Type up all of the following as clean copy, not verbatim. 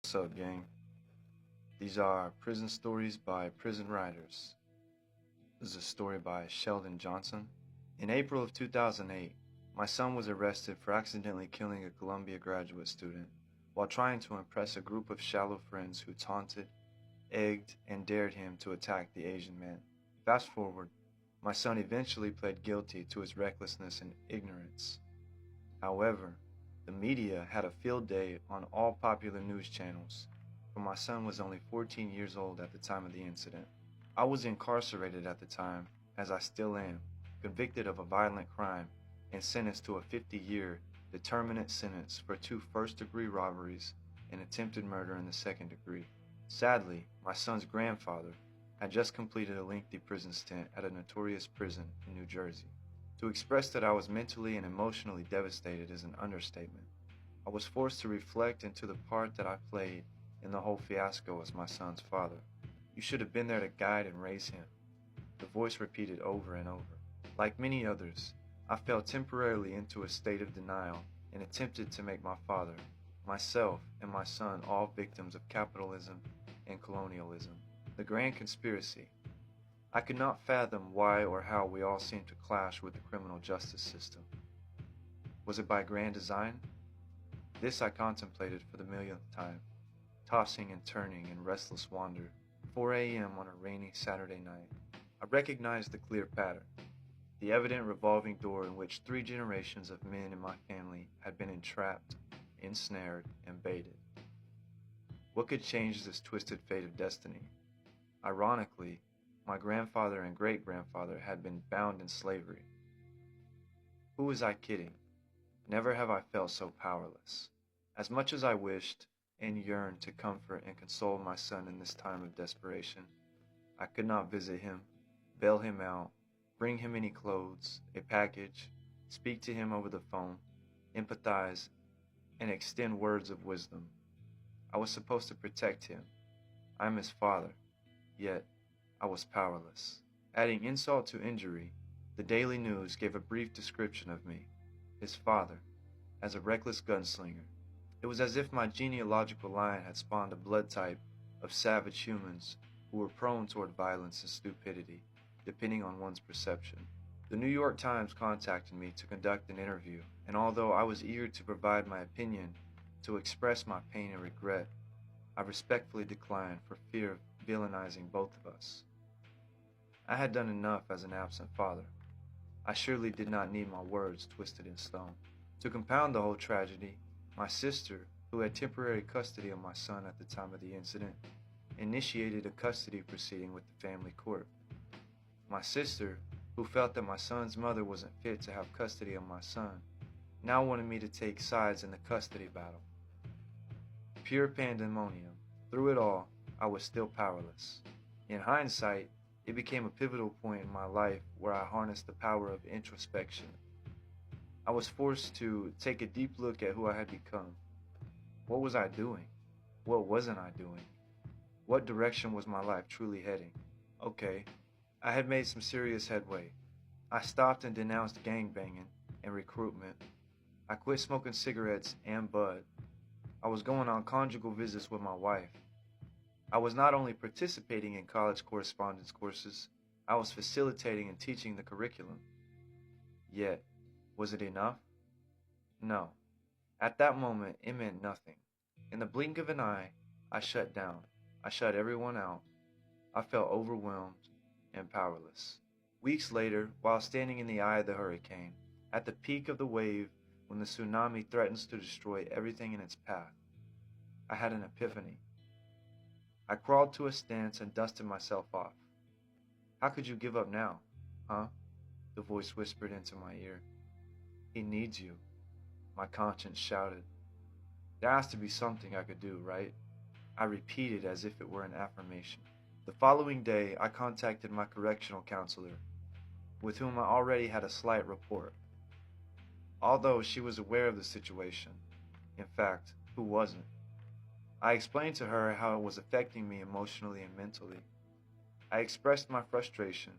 What's up, gang? These are prison stories by prison writers. This is a story by Sheldon Johnson. In April of 2008, my son was arrested for accidentally killing a Columbia graduate student while trying to impress a group of shallow friends who taunted, egged, and dared him to attack the Asian man. Fast forward, my son eventually pled guilty to his recklessness and ignorance. However, the media had a field day on all popular news channels, for my son was only 14 years old at the time of the incident. I was incarcerated at the time, as I still am, convicted of a violent crime and sentenced to a 50-year determinate sentence for two first-degree robberies and attempted murder in the second degree. Sadly, my son's grandfather had just completed a lengthy prison stint at a notorious prison in New Jersey. To express that I was mentally and emotionally devastated is an understatement. I was forced to reflect into the part that I played in the whole fiasco as my son's father. You should have been there to guide and raise him. The voice repeated over and over. Like many others, I fell temporarily into a state of denial and attempted to make my father, myself, and my son all victims of capitalism and colonialism. The grand conspiracy. I could not fathom why or how we all seemed to clash with the criminal justice system. Was it by grand design? This I contemplated for the millionth time, tossing and turning in restless wonder, 4 a.m. on a rainy Saturday night. I recognized the clear pattern, the evident revolving door in which 3 generations of men in my family had been entrapped, ensnared, and baited. What could change this twisted fate of destiny? Ironically, my grandfather and great-grandfather had been bound in slavery. Who was I kidding? Never have I felt so powerless. As much as I wished and yearned to comfort and console my son in this time of desperation, I could not visit him, bail him out, bring him any clothes, a package, speak to him over the phone, empathize, and extend words of wisdom. I was supposed to protect him. I am his father, yet I was powerless. Adding insult to injury, the Daily News gave a brief description of me, his father, as a reckless gunslinger. It was as if my genealogical line had spawned a blood type of savage humans who were prone toward violence and stupidity, depending on one's perception. The New York Times contacted me to conduct an interview, and although I was eager to provide my opinion, to express my pain and regret, I respectfully declined for fear of villainizing both of us. I had done enough as an absent father. I surely did not need my words twisted in stone. To compound the whole tragedy, my sister, who had temporary custody of my son at the time of the incident, initiated a custody proceeding with the family court. My sister, who felt that my son's mother wasn't fit to have custody of my son, now wanted me to take sides in the custody battle. Pure pandemonium. Through it all, I was still powerless. In hindsight, it became a pivotal point in my life where I harnessed the power of introspection. I was forced to take a deep look at who I had become. What was I doing? What wasn't I doing? What direction was my life truly heading? Okay, I had made some serious headway. I stopped and denounced gangbanging and recruitment. I quit smoking cigarettes and bud. I was going on conjugal visits with my wife. I was not only participating in college correspondence courses, I was facilitating and teaching the curriculum. Yet, was it enough? No. At that moment, it meant nothing. In the blink of an eye, I shut down. I shut everyone out. I felt overwhelmed and powerless. Weeks later, while standing in the eye of the hurricane, at the peak of the wave when the tsunami threatens to destroy everything in its path, I had an epiphany. I crawled to a stance and dusted myself off. How could you give up now, huh? The voice whispered into my ear. He needs you, my conscience shouted. There has to be something I could do, right? I repeated as if it were an affirmation. The following day, I contacted my correctional counselor, with whom I already had a slight rapport. Although she was aware of the situation, in fact, who wasn't? I explained to her how it was affecting me emotionally and mentally. I expressed my frustration,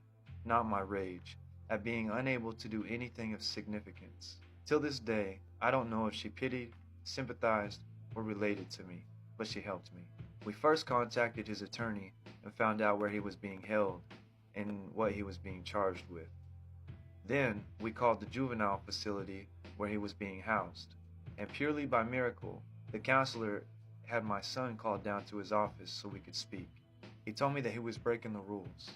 not my rage, at being unable to do anything of significance. Till this day, I don't know if she pitied, sympathized, or related to me, but she helped me. We first contacted his attorney and found out where he was being held and what he was being charged with. Then we called the juvenile facility where he was being housed, and purely by miracle, the counselor had my son called down to his office so we could speak. He told me that he was breaking the rules,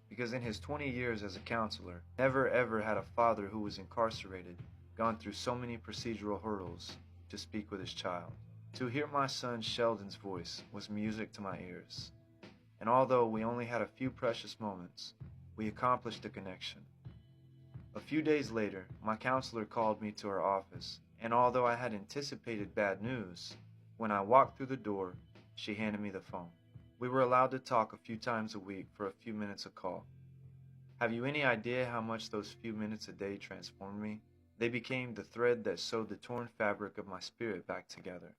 because in his 20 years as a counselor, never ever had a father who was incarcerated gone through so many procedural hurdles to speak with his child. To hear my son Sheldon's voice was music to my ears, and although we only had a few precious moments, we accomplished a connection. A few days later, my counselor called me to her office, and although I had anticipated bad news, when I walked through the door, she handed me the phone. We were allowed to talk a few times a week for a few minutes a call. Have you any idea how much those few minutes a day transformed me? They became the thread that sewed the torn fabric of my spirit back together.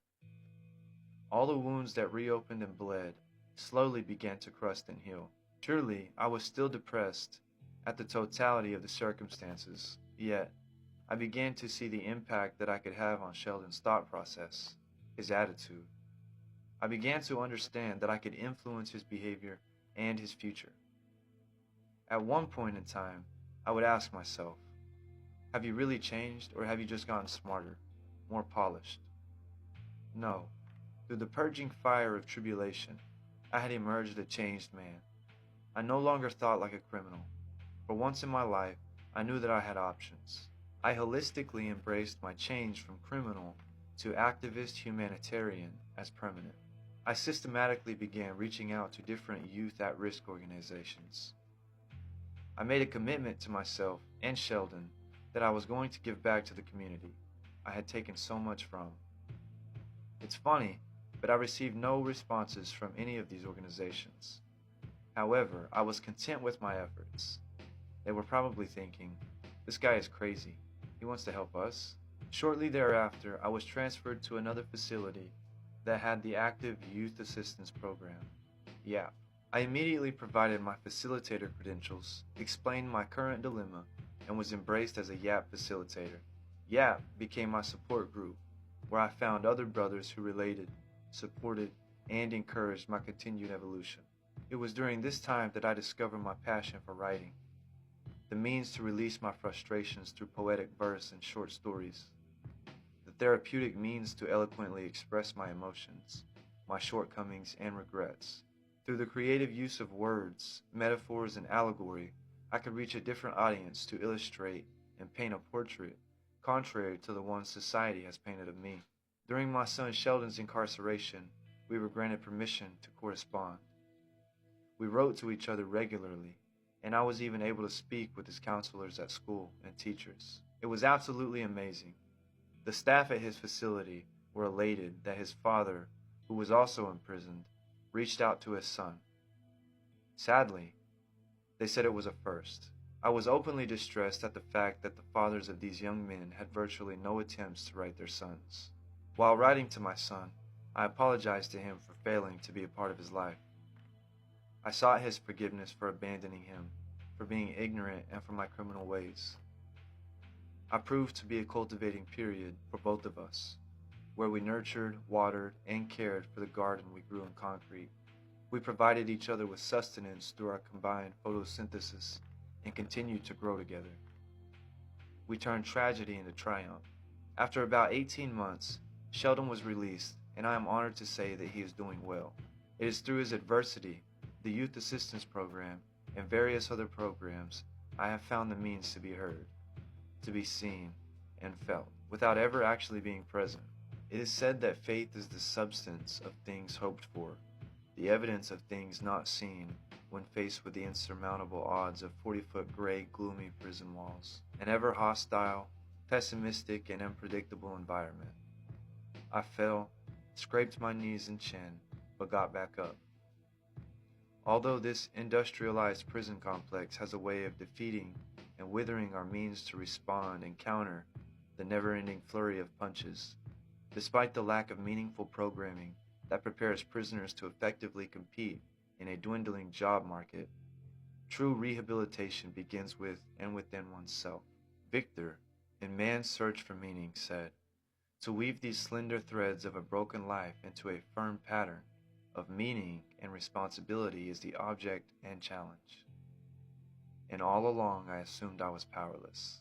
All the wounds that reopened and bled slowly began to crust and heal. Surely, I was still depressed at the totality of the circumstances, yet I began to see the impact that I could have on Sheldon's thought process, his attitude. I began to understand that I could influence his behavior and his future. At one point in time, I would ask myself, have you really changed, or have you just gotten smarter, more polished? No. Through the purging fire of tribulation, I had emerged a changed man. I no longer thought like a criminal. For once in my life, I knew that I had options. I holistically embraced my change from criminal to activist humanitarian as permanent. I systematically began reaching out to different youth at-risk organizations. I made a commitment to myself and Sheldon that I was going to give back to the community I had taken so much from. It's funny, but I received no responses from any of these organizations. However, I was content with my efforts. They were probably thinking, this guy is crazy. He wants to help us. Shortly thereafter, I was transferred to another facility that had the active Youth Assistance Program, YAP. I immediately provided my facilitator credentials, explained my current dilemma, and was embraced as a YAP facilitator. YAP became my support group, where I found other brothers who related, supported, and encouraged my continued evolution. It was during this time that I discovered my passion for writing, the means to release my frustrations through poetic verse and short stories, the therapeutic means to eloquently express my emotions, my shortcomings, and regrets. Through the creative use of words, metaphors, and allegory, I could reach a different audience to illustrate and paint a portrait contrary to the one society has painted of me. During my son Sheldon's incarceration, we were granted permission to correspond. We wrote to each other regularly, and I was even able to speak with his counselors at school and teachers. It was absolutely amazing. The staff at his facility were elated that his father, who was also imprisoned, reached out to his son. Sadly, they said it was a first. I was openly distressed at the fact that the fathers of these young men had virtually no attempts to write their sons. While writing to my son, I apologized to him for failing to be a part of his life. I sought his forgiveness for abandoning him, for being ignorant, and for my criminal ways. I proved to be a cultivating period for both of us, where we nurtured, watered, and cared for the garden we grew in concrete. We provided each other with sustenance through our combined photosynthesis and continued to grow together. We turned tragedy into triumph. After about 18 months, Sheldon was released, and I am honored to say that he is doing well. It is through his adversity, the Youth Assistance Program, and various other programs, I have found the means to be heard, to be seen, and felt, without ever actually being present. It is said that faith is the substance of things hoped for, the evidence of things not seen when faced with the insurmountable odds of 40-foot gray, gloomy prison walls, an ever-hostile, pessimistic, and unpredictable environment. I fell, scraped my knees and chin, but got back up. Although this industrialized prison complex has a way of defeating and withering our means to respond and counter the never-ending flurry of punches, despite the lack of meaningful programming that prepares prisoners to effectively compete in a dwindling job market, true rehabilitation begins with and within oneself. Victor, in Man's Search for Meaning, said, To weave these slender threads of a broken life into a firm pattern of meaning and responsibility is the object and challenge. And all along I assumed I was powerless.